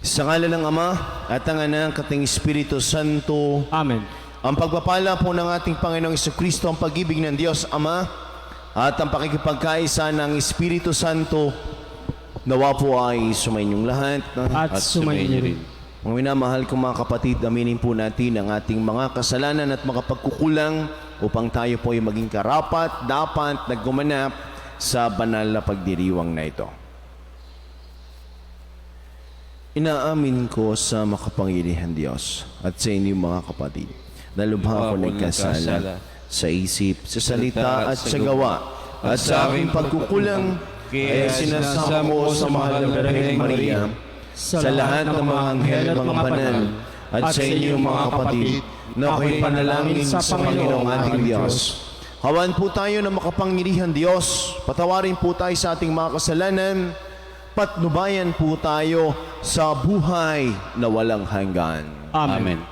Sa ngalan ng Ama at ng Anak at ng Espiritu Santo. Amen. Ang pagpapala po ng ating Panginoong Jesucristo, ang pag-ibig ng Diyos Ama at ang pakikipagkaisa ng Espiritu Santo nawa po ay sumainyong lahat. At sumainyo rin. Mga minamahal kong mga kapatid, aminin po natin ang ating mga kasalanan at mga pagkukulang upang tayo po ay maging karapat, dapat naggumanap sa banal na pagdiriwang na ito. Inaamin ko sa makapangyarihan Diyos at sa inyong mga kapatid na lubha ko nagkasala sa isip, sa salita at sa gawa at sa aking pagkukulang, kaya sinasama ko sa mahal na Birheng Maria, sa lahat ng mga anghel at mga banal, at sa inyong mga kapatid na ako'y panalangin sa Panginoong ating Diyos. Hawan po tayo ng makapangyarihan Diyos, patawarin po tayo sa ating mga kasalanan, patnubayan po tayo sa buhay na walang hanggan. Amen.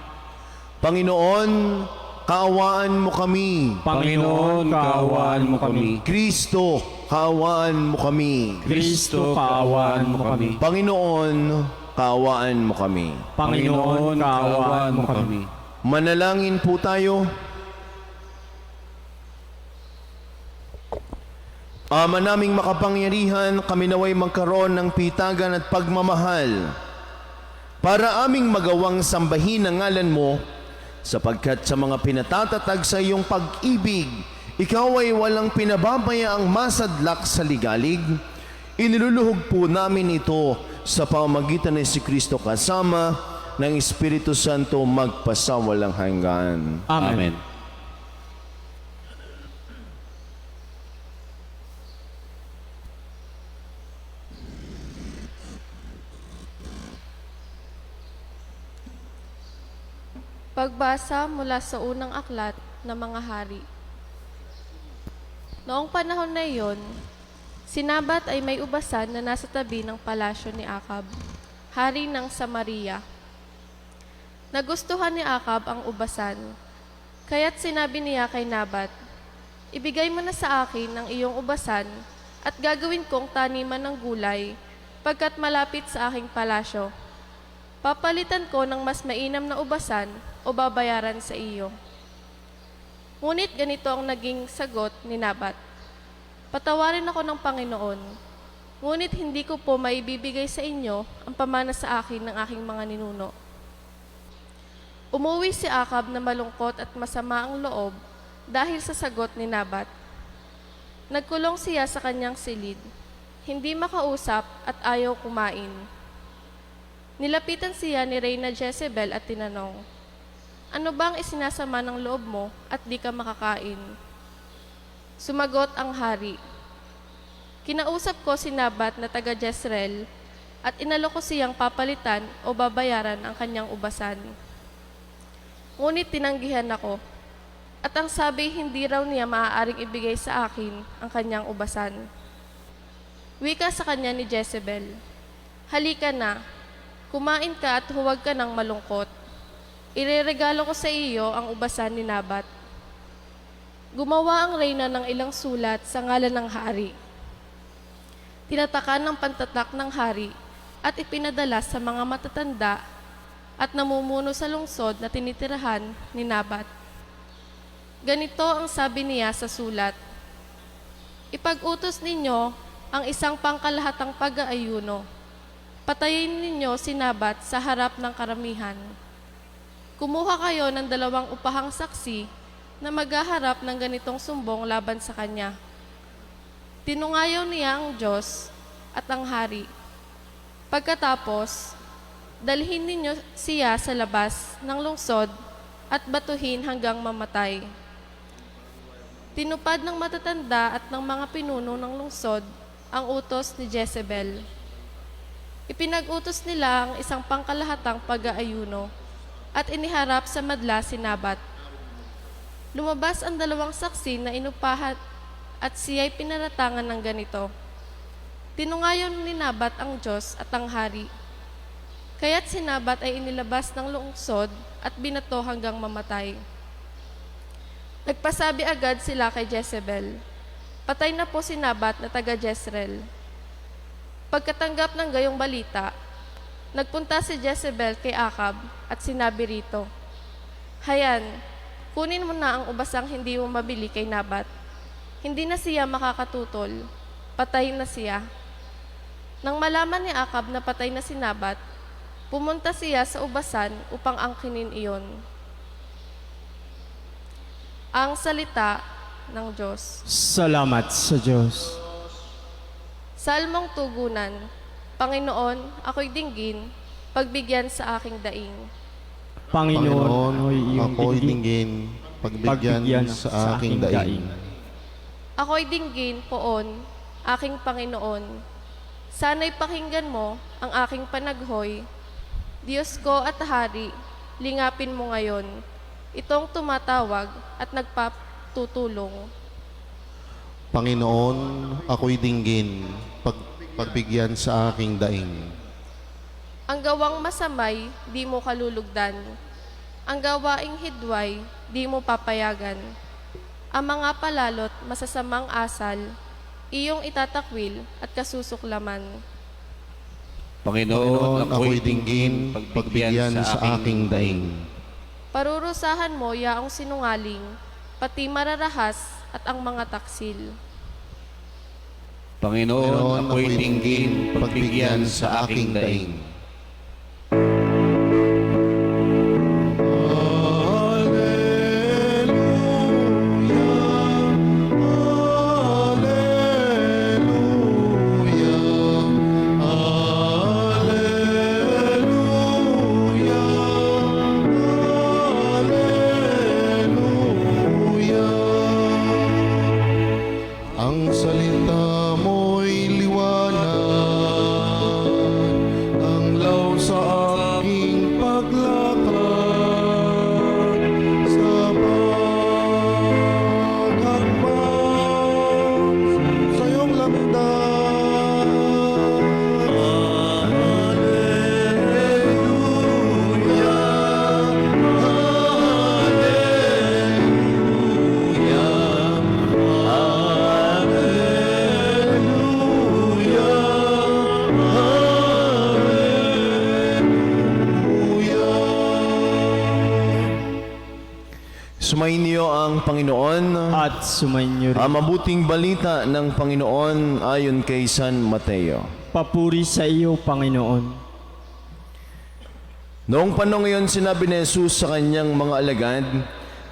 Panginoon, kaawaan mo kami. Panginoon, kaawaan mo kami. Kristo, kaawaan mo kami. Kristo, kaawaan mo kami. Panginoon, kaawaan mo kami. Panginoon, kaawaan mo kami. Manalangin po tayo. Ama naming makapangyarihan, kami naway magkaroon ng pitagan at pagmamahal para aming magawang sambahin ang ngalan mo, sapagkat sa mga pinatatatag sa iyong pag-ibig, ikaw ay walang pinababayaang masadlak sa ligalig. Iniluluhog po namin ito sa pamamagitan ni Kristo kasama ng Espiritu Santo magpasawalang hanggan. Amen. Pagbasa mula sa unang aklat ng mga hari. Noong panahon na iyon, si Nabat ay may ubasan na nasa tabi ng palasyo ni Akab, hari ng Samaria. Nagustuhan ni Akab ang ubasan, kaya't sinabi niya kay Nabat, "Ibigay mo na sa akin ang iyong ubasan at gagawin kong taniman ng gulay pagkat malapit sa aking palasyo. Papalitan ko ng mas mainam na ubasan o babayaran sa iyo." Ngunit ganito ang naging sagot ni Nabat, "Patawarin ako ng Panginoon, ngunit hindi ko po maibibigay sa inyo ang pamana sa akin ng aking mga ninuno." Umuwi si Akab na malungkot at masama ang loob dahil sa sagot ni Nabat. Nagkulong siya sa kanyang silid, hindi makausap at ayaw kumain. Nilapitan siya ni Reyna Jezebel at tinanong, "Ano bang isinasama ng loob mo at di ka makakain?" Sumagot ang hari, "Kinausap ko si Nabat na taga Jezreel at inalok ko siyang papalitan o babayaran ang kanyang ubasan. Ngunit tinanggihan ako, at ang sabi hindi raw niya maaaring ibigay sa akin ang kanyang ubasan." Wika sa kanya ni Jezebel, "Halika na, kumain ka at huwag ka ng malungkot. Ireregalo ko sa iyo ang ubasan ni Nabat." Gumawa ang reyna ng ilang sulat sa ngalan ng hari. Tinatakan ng pantatak ng hari at ipinadala sa mga matatanda at namumuno sa lungsod na tinitirahan ni Nabat. Ganito ang sabi niya sa sulat, "Ipag-utos ninyo ang isang pangkalahatang pag-aayuno. Patayin ninyo si Nabat sa harap ng karamihan. Kumuha kayo ng 2 upahang saksi na maghaharap ng ganitong sumbong laban sa kanya." Tinungayaw niya ang Diyos at ang hari. Pagkatapos, dalhin ninyo siya sa labas ng lungsod at batuhin hanggang mamatay. Tinupad ng matatanda at ng mga pinuno ng lungsod ang utos ni Jezebel. Ipinag-utos nila ang isang pangkalahatang pag-aayuno at iniharap sa madla si Nabat. Lumabas ang 2 saksi na inupahan at siya'y pinaratangan ng ganito. Tinungayon ni Nabat ang Diyos at ang hari. Kaya't si Nabat ay inilabas ng lungsod at binato hanggang mamatay. Nagpasabi agad sila kay Jezebel, "Patay na po si Nabat na taga Jezreel." Pagkatanggap ng gayong balita, Nagpunta si Jezebel kay Akab at sinabi rito, "Hayan, kunin mo na ang ubasang hindi mo mabili kay Nabat. Hindi na siya makakatutol, patay na siya." Nang malaman ni Akab na patay na si Nabat, pumunta siya sa ubasan upang angkinin iyon. Ang salita ng Diyos. Salamat sa Diyos. Salmong tugunan, Panginoon, ako'y dinggin, pagbigyan sa aking daing. Panginoon, ako'y dinggin, pagbigyan sa aking daing. Ako'y dinggin, poon, aking Panginoon. Sana'y pakinggan mo ang aking panaghoy. Diyos ko at Hari, lingapin mo ngayon. Itong tumatawag at nagpatutulong. Panginoon, ako'y dinggin, pagbigyan sa aking daing. Ang gawang masamay, di mo kalulugdan. Ang gawaing hidway, di mo papayagan. Ang mga palalot, masasamang asal, iyong itatakwil at kasusuklaman. Panginoon, ako'y dinggin, pagbigyan sa aking daing. Parurusahan mo yaong sinungaling, pati mararahas at ang mga taksil. Panginoon, ako'y dinggin, pagbigyan sa aking daing. Ang salita mo'y liwanag, ang law sa aking paglakad, sa paghakbang sa iyong landas. Sumayin niyo ang Panginoon. At sumainyo rin. Ang mabuting balita ng Panginoon ayon kay San Mateo. Papuri sa iyo, Panginoon. Noong panahon ngayon, sinabi ni Jesus sa kanyang mga alagad,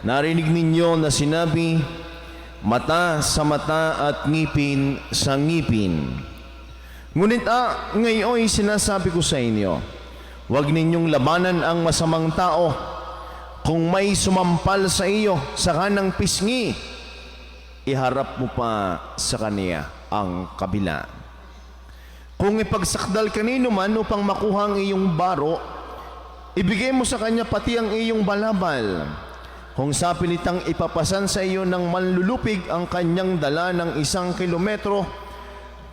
"Narinig ninyo na sinabi, mata sa mata at ngipin sa ngipin. Ngunit ngayon sinasabi ko sa inyo, huwag ninyong labanan ang masamang tao. Kung may sumampal sa iyo sa kanang pisngi, iharap mo pa sa kaniya ang kabila. Kung ipagsakdal kanino man upang makuha ang iyong baro, ibigay mo sa kanya pati ang iyong balabal. Kung sa pilitang ipapasan sa iyo ng manlulupig ang kanyang dala ng 1 kilometro,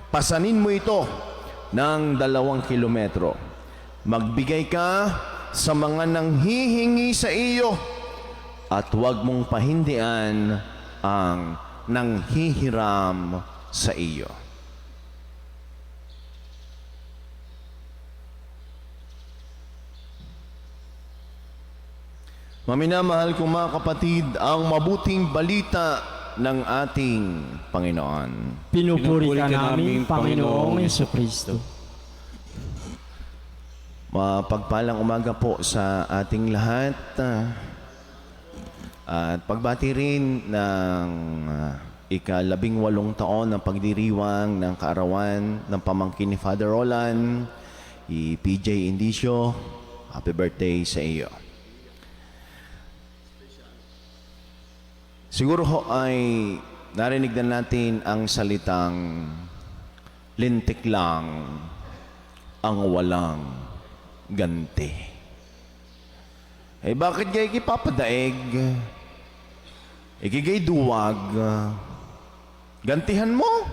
pasanin mo ito ng 2 kilometro. Magbigay ka sa mga nanghihingi sa iyo at huwag mong pahindian ang nanghihiram sa iyo." Maminamahal kong mga kapatid, ang mabuting balita ng ating Panginoon. Pinupuri ka namin, Panginoong Jesucristo. Mapagpalang umaga po sa ating lahat. At pagbati rin ng ika-18 taon ng pagdiriwang ng kaarawan ng pamangkin ni Father Roland, PJ Indicio. Happy birthday sa iyo. Siguro ho ay narinig na natin ang salitang lintik lang ang walang ganti. Eh bakit kayo ikipapadaig? Ikigay duwag. Gantihan mo.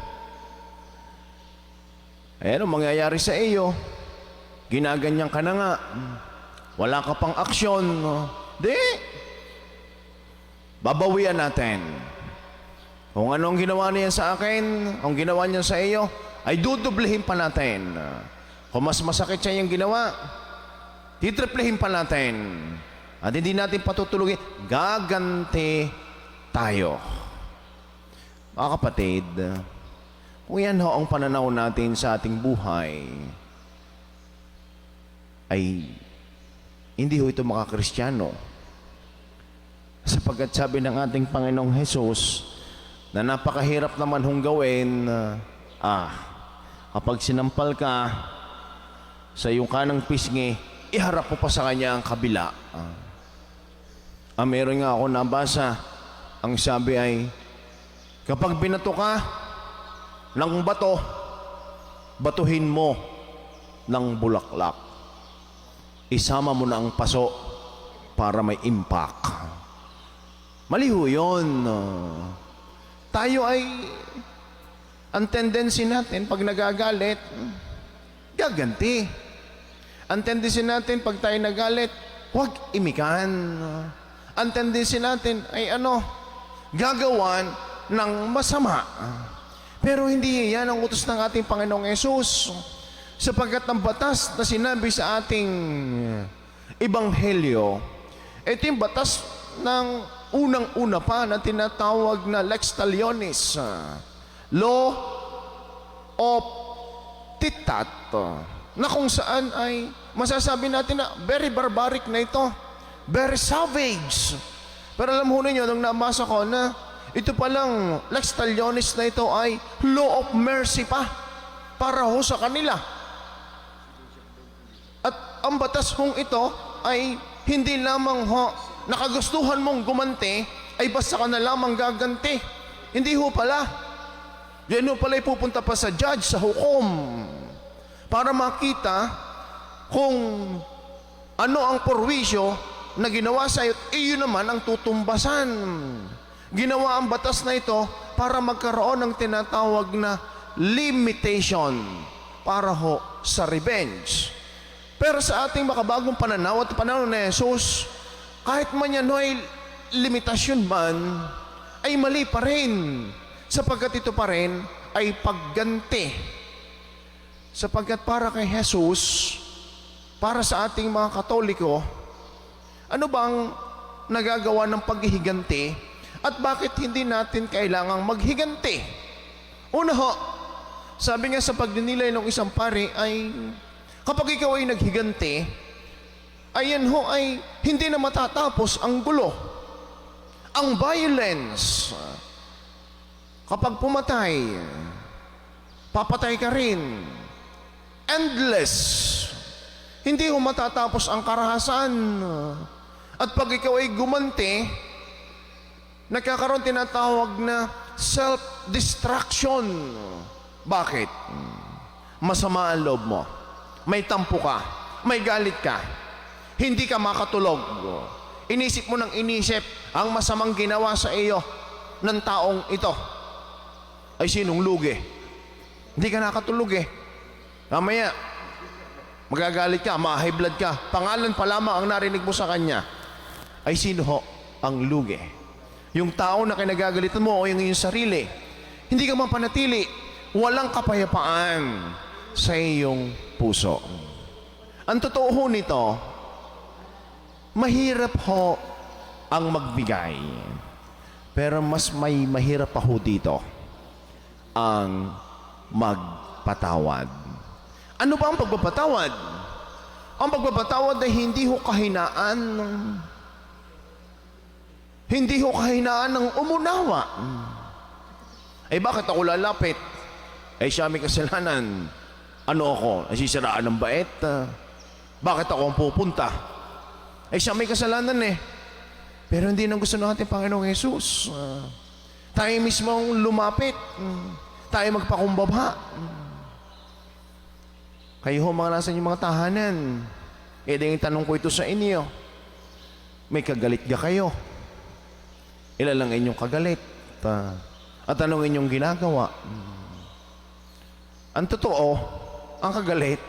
Eh ano mangyayari sa iyo? Ginaganyan ka na nga. Wala ka pang aksyon. Di. Babawian natin. Kung anong ginawa niya sa akin, ang ginawa niya sa iyo, ay dudublehin pa natin. Kung mas masakit siya yung ginawa, titriplehin pa natin. At hindi natin patutulugin, gaganti tayo. Mga kapatid, kung yan ho ang pananaw natin sa ating buhay, ay hindi ho ito mga Kristiyano. Sapagkat sabi ng ating Panginoong Hesus na napakahirap naman hong gawin, kapag sinampal ka sa iyong kanang pisngi, iharap mo pa sa kanya ang kabila. Meron nga ako nabasa, ang sabi ay, kapag binato ka ng bato, batuhin mo ng bulaklak. Isama mo na ang paso para may impact. Mali ho yun. Tayo ay, ang tendency natin pag nagagalit, gaganti. Ang tendency natin pag tayo nagalit, huwag imikan. Ang tendency natin ay gagawan ng masama. Pero hindi yan ang utos ng ating Panginoong Yesus. Sapagkat ang batas na sinabi sa ating Ebanghelyo, ito yung batas ng unang-una pa na tinatawag na lex talionis, law of titat, na kung saan ay masasabi natin na very barbaric na ito, very savage. Pero alam ho ninyo, nung nabasa ko na ito palang lex talionis na ito ay law of mercy pa para ho sa kanila. At ang batas hong ito ay hindi lamang ho nakagustuhan mong gumanti ay basta ka na lamang gaganti. Hindi ho pala. Yan ho pala ipupunta pa sa judge, sa hukom, para makita kung ano ang porwisyo na ginawa sa iyo, iyon naman ang tutumbasan. Ginawa ang batas na ito para magkaroon ng tinatawag na limitation para ho sa revenge. Pero sa ating makabagong pananaw at pananaw ni Jesus, kahit man yan ay limitasyon man, ay mali pa rin. Sapagkat ito pa rin ay pagganti. Sapagkat para kay Jesus, para sa ating mga Katoliko, ano bang nagagawa ng paghihiganti at bakit hindi natin kailangang maghiganti? Una ho, sabi nga sa pagdinilay ng isang pari ay kapag ikaw ay naghiganti, ayan ho ay hindi na matatapos ang gulo. Ang violence, kapag pumatay, papatay ka rin. Endless. Hindi ho matatapos ang karahasan. At pag ikaw ay gumanti, nagkakaroon tinatawag na self-destruction. Bakit? Masama ang loob mo. May tampo ka. May galit ka. Hindi ka makatulog. Inisip mo ng inisip ang masamang ginawa sa iyo ng taong ito. Ay sinong lugi? Hindi ka nakatulog eh. Mamaya, magagalit ka, ma-high blood ka. Pangalan pa lamang ang narinig mo sa kanya. Ay sino ho ang lugi? Yung tao na kinagagalitan mo o yung iyong sarili. Hindi ka mapanatili. Walang kapayapaan sa iyong puso. Ang totoo ho nito, mahirap ho ang magbigay. Pero mas may mahirap pa ho dito ang magpatawad. Ano ba ang pagpapatawad? Ang pagpapatawad ay hindi ho kahinaan. Hindi ho kahinaan ng umunawa. Eh bakit ako lalapit? Eh siya may kasalanan. Ano ako? Nasisiraan ng bait? Bakit ako ang pupunta? Eh siya may kasalanan eh. Pero hindi nang gusto ng ating Panginoong Jesus. Tayo mismo ang lumapit. Tayo magpakumbaba. Kayo ho mga nasa inyong mga tahanan. Eh dahil tanong ko ito sa inyo. May kagalit ga kayo? Ilan lang inyong kagalit? At anong inyong ginagawa? Ang totoo, ang kagalit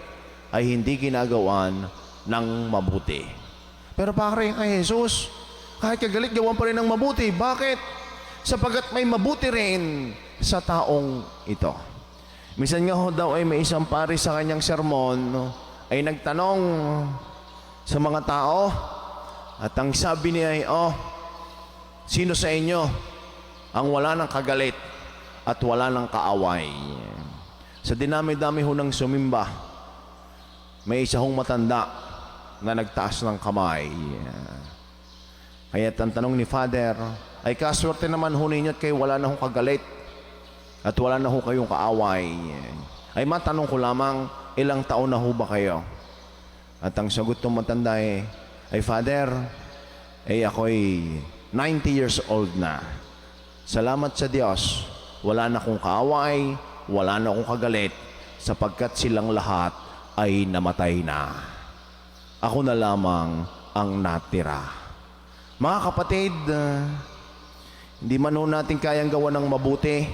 ay hindi ginagawan ng mabuti. Pero para kay Jesus, kahit kagalit, gawan pa rin ng mabuti. Bakit? Sapagat may mabuti rin sa taong ito. Minsan nga ho daw ay may isang pari sa kanyang sermon ay nagtanong sa mga tao at ang sabi niya ay, sino sa inyo ang wala ng kagalit at wala ng kaaway? Sa dinami-dami ho ng sumimba, may isa hong matanda na nagtaas ng kamay. Kaya ang tanong ni Father, ay kaswerte naman ho ninyo at kayo wala na hong kagalit at wala na ho kayong kaaway. Ay matanong ko lamang, ilang taon na ho ba kayo? At ang sagot ng matanda ay Father, ako'y 90 years old na. Salamat sa Diyos, wala na akong kaaway, wala na akong kagalit, sapagkat silang lahat ay namatay na. Ako na lamang ang natira. Mga kapatid, hindi man ho natin kayang gawa ng mabuti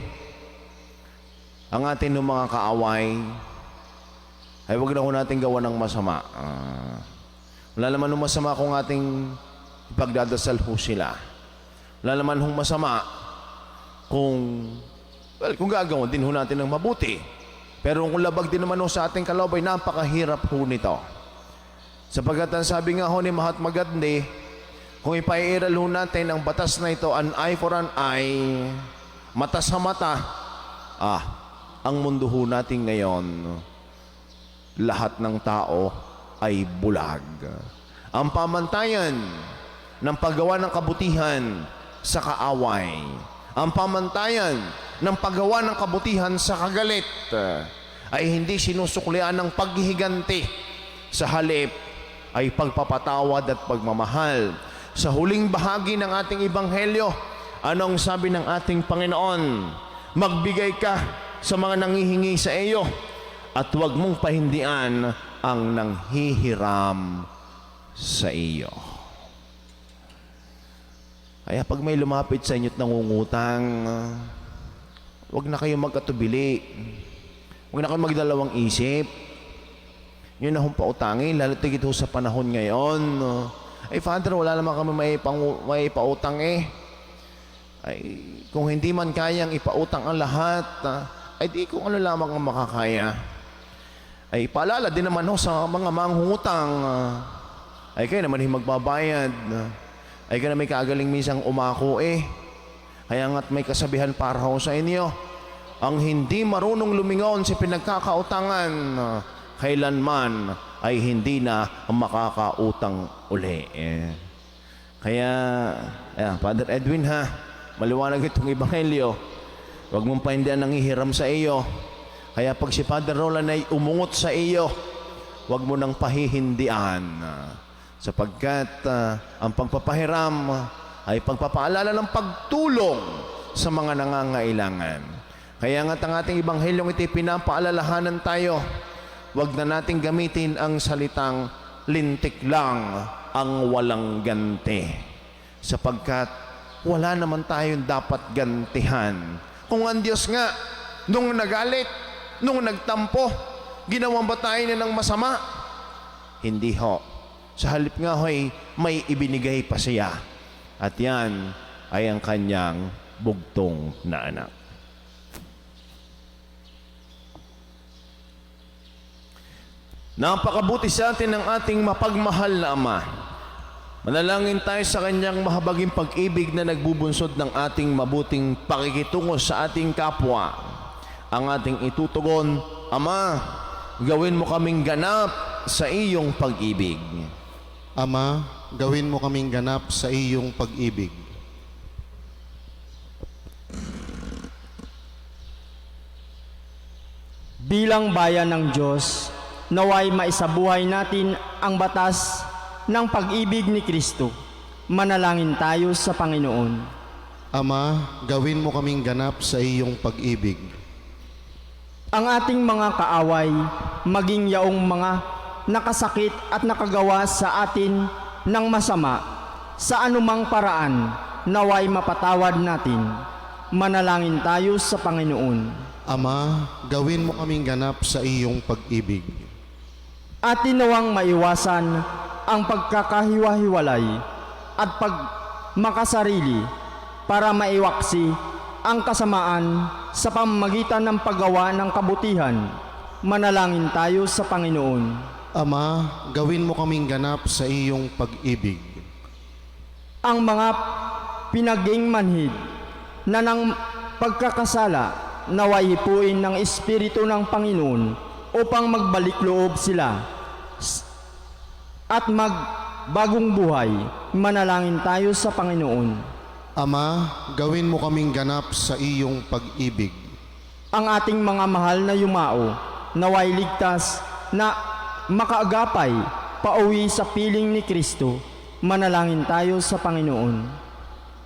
ang atin ng mga kaaway, ay huwag na ho natin gawa ng masama. Wala naman hong masama kung ating ipagdadasal ho sila. Wala naman hong masama kung gagawin din ho natin ng mabuti. Pero kung labag din naman ho sa ating kaloob, ay napakahirap ho nito. Sapagkat ang sabi nga ho ni Mahatma Gandhi, kung ipairal ho natin ang batas na ito, an eye for an eye, mata sa mata, ang mundo ho natin ngayon, lahat ng tao ay bulag. Ang pamantayan ng paggawa ng kabutihan sa kaaway, ang pamantayan ng paggawa ng kabutihan sa kagalit, ay hindi sinusuklian ng paghihiganti. Sa halip ay pagpapatawad at pagmamahal. Sa huling bahagi ng ating ebanghelyo, anong sabi ng ating Panginoon? Magbigay ka sa mga nanghihingi sa iyo at huwag mong pahindian ang nanghihiram sa iyo. Kaya pag may lumapit sa inyo at nangungutang, huwag na kayong magkatubili. Huwag na kayong magdalawang isip. Yun na hong pautangin, lalo tigit ho sa panahon ngayon. Ay, Father, wala naman kami may pautang Ay, kung hindi man kayang ipautang ang lahat, ay di kung ano lamang ang makakaya. Ay, paalala din naman ho sa mga manghutang. Ay, kayo naman yung magbabayad. Ay, kayo na may kagaling minsang umako Kaya nga't may kasabihan para ho sa inyo. Ang hindi marunong lumingon sa pinagkakautangan, kailanman ay hindi na makakautang uli. Kaya, Father Edwin maliwanag itong ebanghelyo. Huwag mong pahindihan ang hihiram sa iyo. Kaya pag si Father Roland ay umungot sa iyo, huwag mo nang pahihindian. Sapagkat ang pagpapahiram ay pagpapaalala ng pagtulong sa mga nangangailangan. Kaya nga't ang ating ebanghelyong iti pinapaalalahanan tayo, huwag na nating gamitin ang salitang lintik lang ang walang ganti. Sapagkat wala naman tayong dapat gantihan. Kung ang Diyos nga, nung nagalit, nung nagtampo, ginawang ba tayo na ng masama? Hindi ho. Sa halip nga ho'y may ibinigay pa siya. At yan ay ang kanyang bugtong na anak. Napakabuti sa atin ng ating mapagmahal na Ama. Manalangin tayo sa kanyang mahabaging pag-ibig na nagbubunsod ng ating mabuting pakikitungo sa ating kapwa. Ang ating itutugon, Ama, gawin mo kaming ganap sa iyong pag-ibig. Ama, gawin mo kaming ganap sa iyong pag-ibig. Bilang bayan ng Diyos, naway maisabuhay natin ang batas ng pag-ibig ni Kristo. Manalangin tayo sa Panginoon. Ama, gawin mo kaming ganap sa iyong pag-ibig. Ang ating mga kaaway, maging yaong mga nakasakit at nakagawa sa atin ng masama, sa anumang paraan, naway mapatawad natin. Manalangin tayo sa Panginoon. Ama, gawin mo kaming ganap sa iyong pag-ibig. Atin nawang maiwasan ang pagkakahiwa-hiwalay at pagmakasarili para maiwaksi ang kasamaan sa pamamagitan ng paggawa ng kabutihan. Manalangin tayo sa Panginoon. Ama, gawin mo kaming ganap sa iyong pag-ibig. Ang mga pinaging manhid na ng pagkakasala naway hipuin ng Espiritu ng Panginoon upang magbalik loob sila at magbagong buhay. Manalangin tayo sa Panginoon. Ama, gawin mo kaming ganap sa iyong pag-ibig. Ang ating mga mahal na yumao naway ligtas na makaagapay pauwi sa piling ni Kristo. Manalangin tayo sa Panginoon.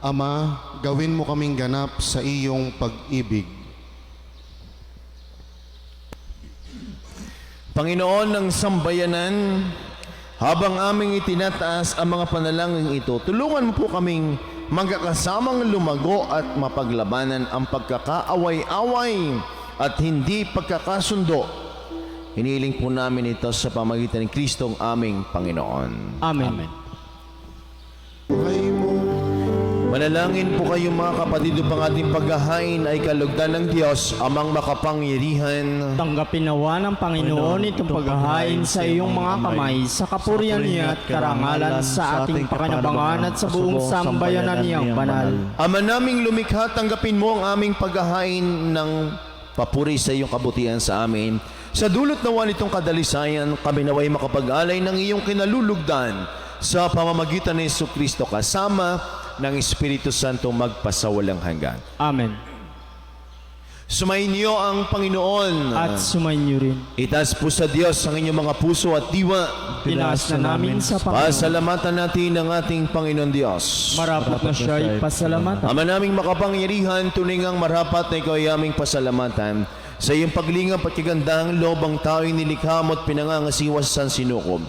Ama, gawin mo kaming ganap sa iyong pag-ibig. Panginoon ng sambayanan, habang aming itinataas ang mga panalangin ito, tulungan mo po kaming magkakasamang lumago at mapaglabanan ang pagkakaaway-away at hindi pagkakasundo. Hiniling po namin ito sa pamagitan ni Kristong aming Panginoon. Amen. Manalangin po kayo mga kapatid upang ating paghahain ay kalugdan ng Diyos, amang makapangyarihan. Tanggapin nawa ng Panginoon itong paghahain sa iyong mga kamay sa kapurihan niya at karangalan sa ating pakanabangan at sa buong sambayanan niyang banal. Ama naming lumikha, tanggapin mo ang aming paghahain ng papuri sa iyong kabutihan sa amin. Sa dulot nawa nitong kadalisayan, kami naway makapag-alay ng iyong kinalulugdan sa pamamagitan ni Jesucristo kasama ng Espiritu Santo magpasawalang hanggan. Amen. Sumainyo ang Panginoon. At sumainyo rin. Itaas po sa Diyos ang inyong mga puso at diwa. Tinaas na namin sa Panginoon. Pasalamatan natin ang ating Panginoon Diyos. Marapat na siya ay pasalamatan. Ama naming makapangyarihan, tuningang marapat na ikaw ay aming pasalamatan. Sa iyong paglingap at kagandahang loob ang tao'y nilikha mo at pinangangasiwas sa sinukob.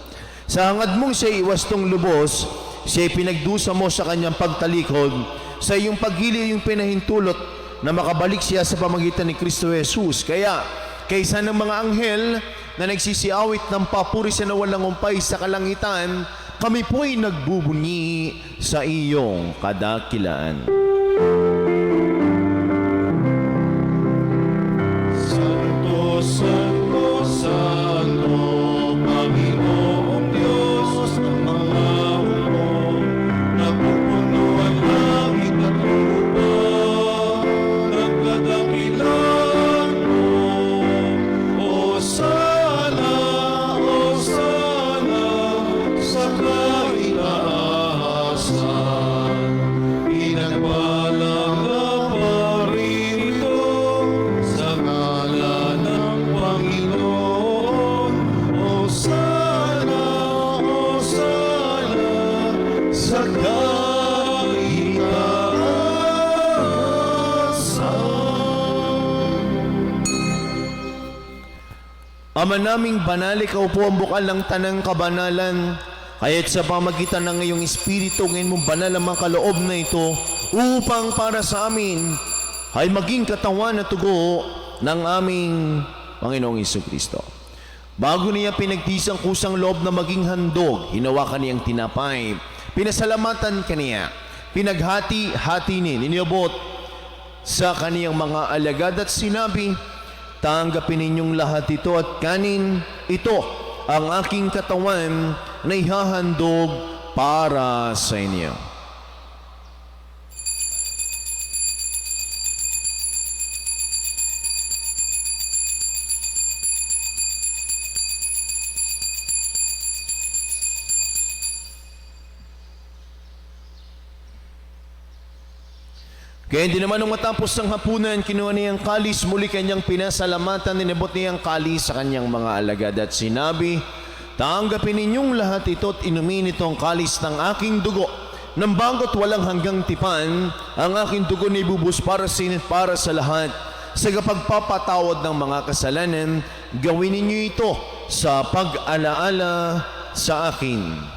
Sa hangad mong siya iwastong lubos, siya pinagdusa mo sa kanyang pagtalikod. Sa iyong paggili yung pinahintulot na makabalik siya sa pamagitan ni Kristo Jesus. Kaya, kaysa ng mga anghel na nagsisiawit ng papuri sa nawalang umpay sa kalangitan, kami po'y nagbubunyi sa iyong kadakilaan. Santo, Santo, Santo, Panginoong Diyos ng mga hukbo, napupuno ang langit at lupa, nagkadakilan mo. Hosana, Hosana, sa kaitaasan, pinagpalang na paririto sa ngalan ng Panginoon. Hosana, Hosana, sa kaitaasan. Ama naming banal, ikaw po ang bukal ng tanang kabanalan. Kaya't sa pamagitan ng iyong Espiritu, ngayon mong banal ang mga kaloob na ito upang para sa amin ay maging katawan at tugo ng aming Panginoong Jesucristo. Bago niya pinagtisang kusang loob na maging handog, hinawakan niyang tinapay, pinasalamatan kaniya, pinaghati-hati niniyabot sa kaniyang mga alagad at sinabi, tanggapin ninyong lahat ito at kanin, ito ang aking katawan na ihahandog para sa inyo. Kaya hindi naman nung matapos ang hapunan, kinuha niyang kalis, muli kanyang pinasalamatan, ninabot niyang kalis sa kanyang mga alagad at sinabi, tanggapin ninyong lahat ito at inumin itong kalis ng aking dugo, nang bago't walang hanggang tipan, ang aking dugo na ibubus para sa lahat, sa kapagpapatawad ng mga kasalanan, gawin ninyo ito sa pag-alaala sa akin.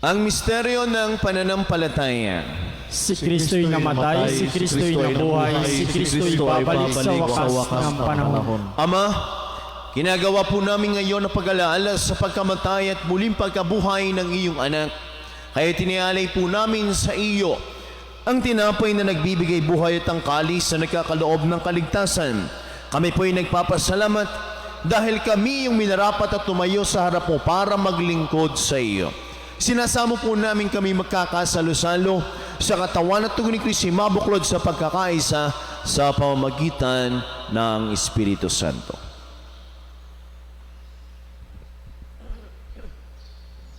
Ang misteryo ng pananampalataya. Si Kristo'y namatay, si Kristo'y nabuhay, si Kristo'y babalik sa wakas ng panahon. Ama, ginagawa po namin ngayon ang pag-alaala sa pagkamatay at muling pagkabuhay ng iyong anak. Kaya tinialay po namin sa iyo ang tinapay na nagbibigay buhay at ang kalis na nagkakaloob ng kaligtasan. Kami po ay nagpapasalamat dahil kami yung minarapat at tumayo sa harap mo para maglingkod sa iyo. Sinasamo po namin kami magkakasalo-salo sa katawan at tugon ni Kristo, mabuklod sa pagkakaisa sa pamamagitan ng Espiritu Santo.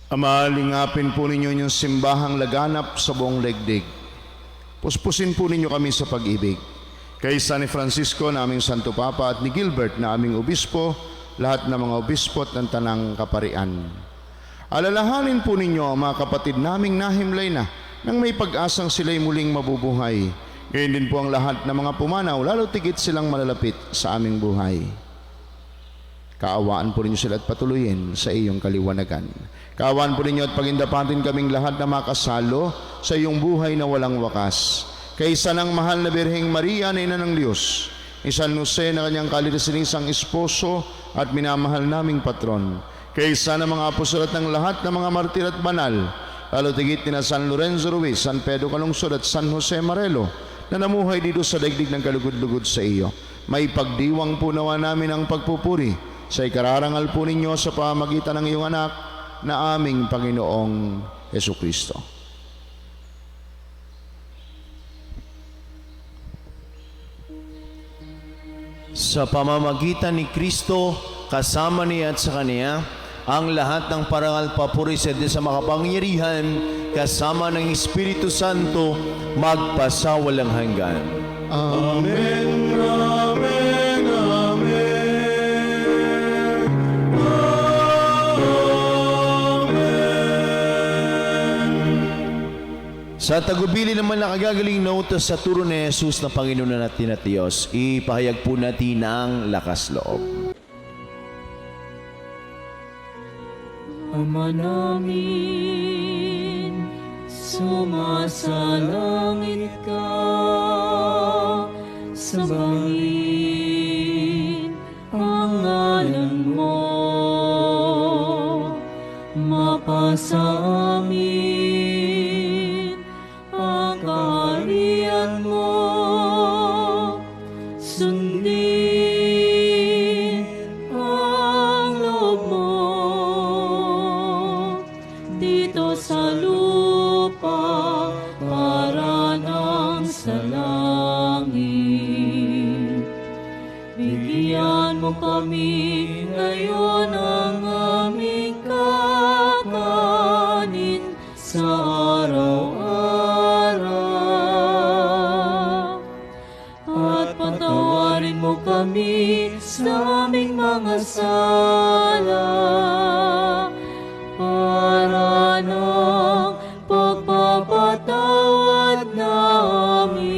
Ama, lingapin po ninyo yung simbahang laganap sa buong daigdig. Puspusin po ninyo kami sa pag-ibig. Kay San Francisco na aming Santo Papa at ni Gilbert na aming obispo, lahat ng mga obispo at ng tanang kaparian. Alalahanin po ninyo ang mga kapatid naming nahimlay na nang may pag-asang sila'y muling mabubuhay. Gayon din po ang lahat ng mga pumanaw, lalo tigit silang malalapit sa aming buhay. Kaawaan po ninyo sila at patuloyin sa iyong kaliwanagan. Kaawaan po ninyo at pagindapatin kaming lahat na makasalo sa iyong buhay na walang wakas. Kaysa ng mahal na Birheng Maria na Ina ng Diyos, ni San Jose na kanyang kalirisinisang esposo at minamahal naming patron, kaysa ng mga apostol at ng lahat ng mga martir at banal, lalo tigit ni na San Lorenzo Ruiz, San Pedro Calungsod at San Jose Marelo, na namuhay dito sa daigdig ng kalugod-lugod sa iyo. May pagdiwang po nawa namin ang pagpupuri sa ikararangal po ninyo sa pamagitan ng iyong anak na aming Panginoong Jesucristo. Sa pamamagitan ni Kristo, kasama niya at sa Kanya, ang lahat ng parangal papuri sa Diyos sa makapangyarihan, kasama ng Espiritu Santo, magpasawalang hanggan. Amen, amen, amen. Sa tagubili naman na kagagaling na utos sa turo ni Jesus na Panginoon natin at Diyos, ipahayag po natin ang lakas loob. Ama namin, sumasalangit ka, sambahin ang ngalan mo, mapasa amin ang kaharian mo, sundin ang loob mo dito sa lupa para nang sa langit. Bigyan mo kami ngayon ang aming kakanin sa araw-araw. At patawarin mo kami sa aming mga sala para ng pagpapatawad namin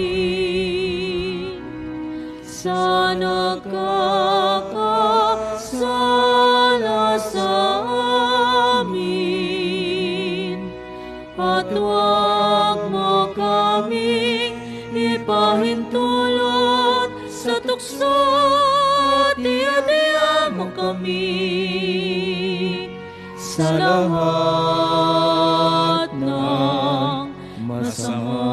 sa nagkakasala sa amin. At huwag mo kaming ipahintulot sa tukso at iadya mo kami sa lahat ng masama.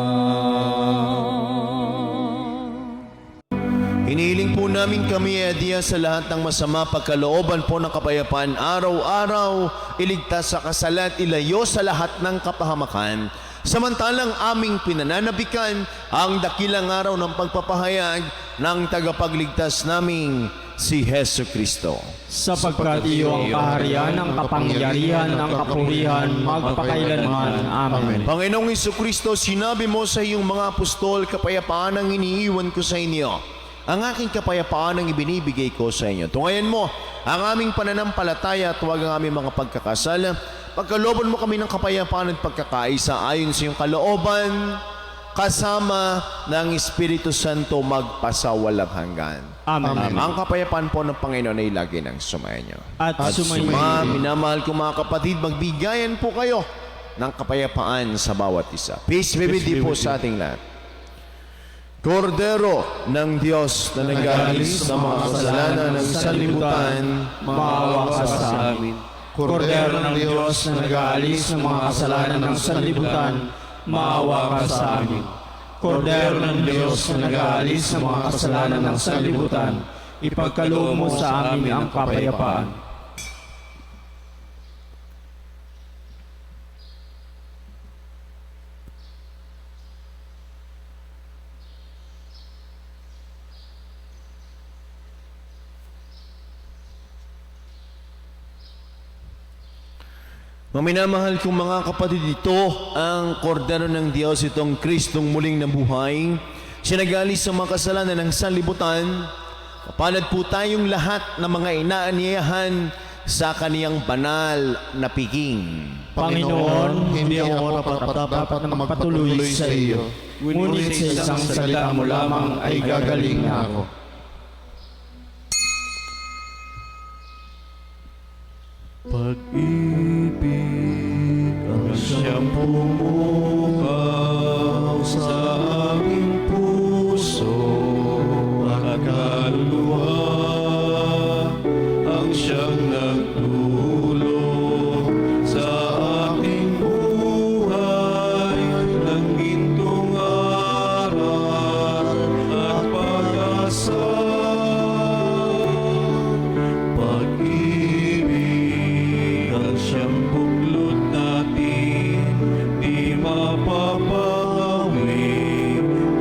Hinihiling po namin kami adiya sa lahat ng masama, pagkalooban po ng kapayapaan araw-araw, iligtas sa kasalat, ilayo sa lahat ng kapahamakan. Samantalang aming pinananabikan ang dakilang araw ng pagpapahayag ng tagapagligtas naming si Hesu Kristo. Sapagkat iyo ang kaharian, ang kapangyarihan, ang kapurihan, magpakailanman. Amen. Panginoong Jesucristo, sinabi mo sa iyong mga apostol, kapayapaan ang iniiwan ko sa inyo. Ang aking kapayapaan ang ibinibigay ko sa inyo. Tungayan mo ang aming pananampalataya at huwag ang aming mga pagkakasala. Pagkalooban mo kami ng kapayapaan at pagkakaisa ayon sa iyong kalooban, kasama ng Espiritu Santo magpasawalang hanggan. Amen. Ang kapayapaan po ng Panginoon ay lagi ng sumainyo. At sumainyo. Minamahal ko mga kapatid, magbigayan po kayo ng kapayapaan sa bawat isa. Peace be with you po sa ating lahat. Kordero ng Diyos na nag-aalis ng mga kasalanan ng sanlibutan, maawa ka sa amin. Kordero ng Diyos na nag-aalis ng mga kasalanan ng sanlibutan, maawa ka sa amin. Kordero ng Diyos na nag-aalis ng mga kasalanan ng sanlibutan, ipagkaloob mo sa amin ang kapayapaan. Maminamahal kong mga kapatid, ito ang kordero ng Diyos, itong Kristong muling nabuhay. Sinagalis sa mga kasalanan ng sanlibutan. Mapalad po tayong lahat ng mga inaanyayahan sa kaniyang banal na piging. Panginoon, hindi ako dapat na magpatuloy sa iyo. Ngunit sa isang salita mo lamang ay gagaling na ako. Pag-ibig ang siyang pumukaw sa aming puso at kaluluwa, ang siyang nagdulot sa aking buhay ng gintong aral at pag-asa. Siyang buklod natin, di mapapawi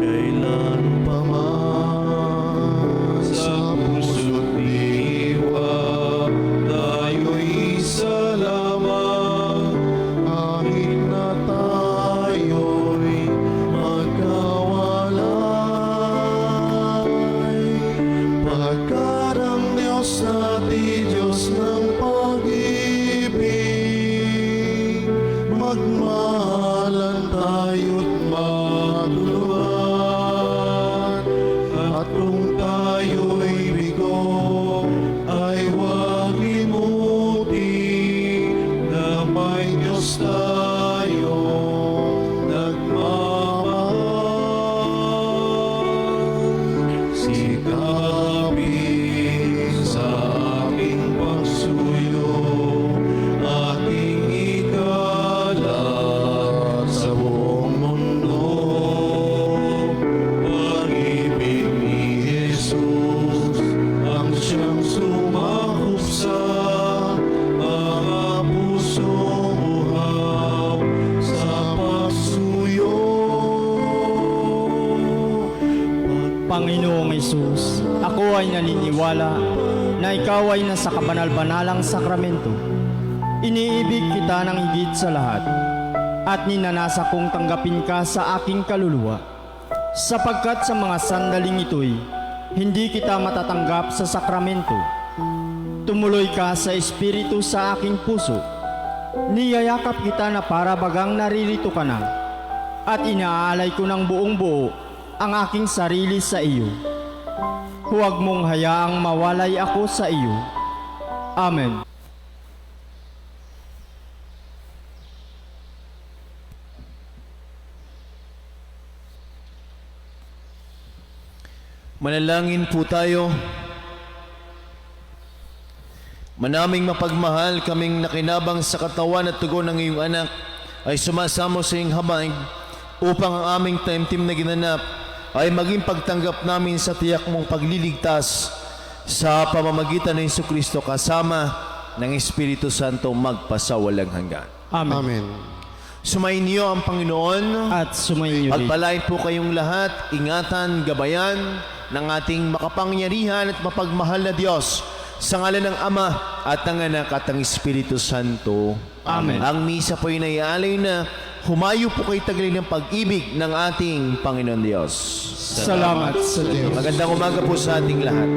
kailan pa man. Sa puso't diwa, tayo'y isa lamang, kahit na tayo'y magkawalay. Pagkat ang Diyos natin, Diyos ng magmahalan tayo't magtulungan, at kung tayo'y bigo ay huwag limutin na may Diyos tayong nagmamahal. Sikapin sa aking pagsuyo, ating sa buong mundo, pag-ibig ni Jesus ang siyang sumakop sa mga pusong uhaw sa pagsuyo. Panginoong Hesus, ako ay naniniwala na ikaw ay nasa kabanal-banalang sakramento. Iniibig kita ng higit sa lahat at ninanasa kong tanggapin ka sa aking kaluluwa, sapagkat sa mga sandaling ito'y hindi kita matatanggap sa sakramento. Tumuloy ka sa Espiritu sa aking puso. Niyayakap kita na para bagang naririto ka na, at inaalay ko ng buong buo ang aking sarili sa iyo. Huwag mong hayaang mawalay ako sa iyo. Amen. Manalangin po tayo. Manaming mapagmahal, kaming nakinabang sa katawan at tugon ng iyong anak ay sumasamo sa iyong habag upang ang aming taimtim na ginanap ay maging pagtanggap namin sa tiyak mong pagliligtas sa pamamagitan ng Jesucristo kasama ng Espiritu Santo magpasawalang hanggan. Amen. Amen. Sumayin niyo ang Panginoon At sumayin niyo rin. pagpalain po kayong lahat, ingatan, gabayan ng ating makapangyarihan at mapagmahal na Diyos sa ngalan ng Ama at ng Anak at ng Espiritu Santo. Amen. Ang misa po ay naialay na humayo po kay taglay ng pag-ibig ng ating Panginoon Diyos. Salamat sa Diyos. Magandang umaga po sa ating lahat.